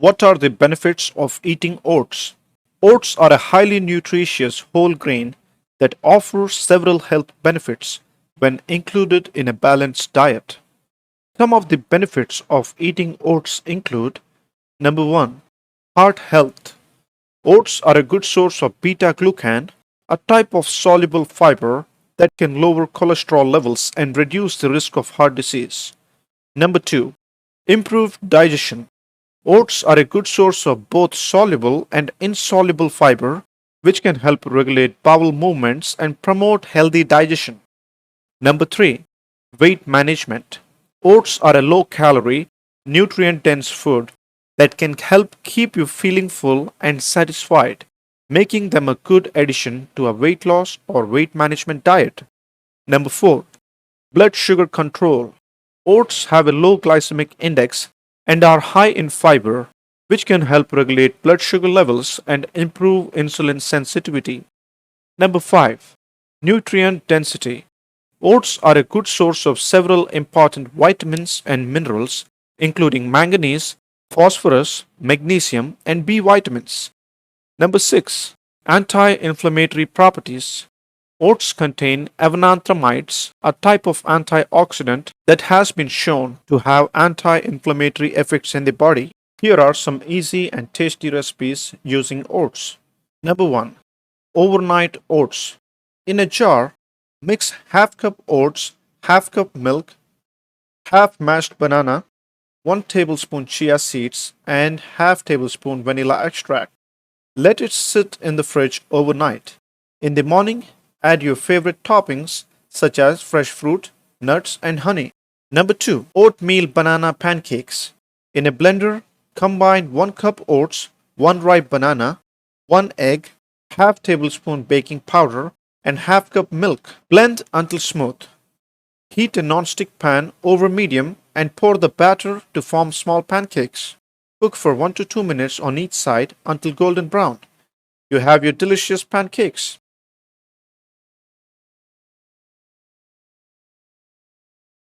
What are the benefits of eating oats? Oats are a highly nutritious whole grain that offers several health benefits when included in a balanced diet. Some of the benefits of eating oats include: number 1, heart health. Oats are a good source of beta-glucan, a type of soluble fiber that can lower cholesterol levels and reduce the risk of heart disease. Number 2, improved digestion. Oats are a good source of both soluble and insoluble fiber, which can help regulate bowel movements and promote healthy digestion. Number 3, weight management. Oats are a low calorie, nutrient dense food that can help keep you feeling full and satisfied, making them a good addition to a weight loss or weight management diet. Number 4, blood sugar control. Oats have a low glycemic index and are high in fiber, which can help regulate blood sugar levels and improve insulin sensitivity. Number 5, nutrient density. Oats are a good source of several important vitamins and minerals, including manganese, phosphorus, magnesium, and B vitamins. Number 6, anti inflammatory properties. Oats contain avenanthramides, a type of antioxidant that has been shown to have anti inflammatory effects in the body. Here are some easy and tasty recipes using oats. Number 1, overnight oats. In a jar, mix half cup oats, half cup milk, half mashed banana, 1 tablespoon chia seeds, and half tablespoon vanilla extract. Let it sit in the fridge overnight. In the morning, add your favorite toppings such as fresh fruit, nuts, and honey. Number 2, oatmeal banana pancakes. In a blender, combine 1 cup oats, 1 ripe banana, 1 egg, half tablespoon baking powder, and half cup milk. Blend until smooth. Heat a non-stick pan over medium and pour the batter to form small pancakes. Cook for 1 to 2 minutes on each side until golden brown. You have your delicious pancakes.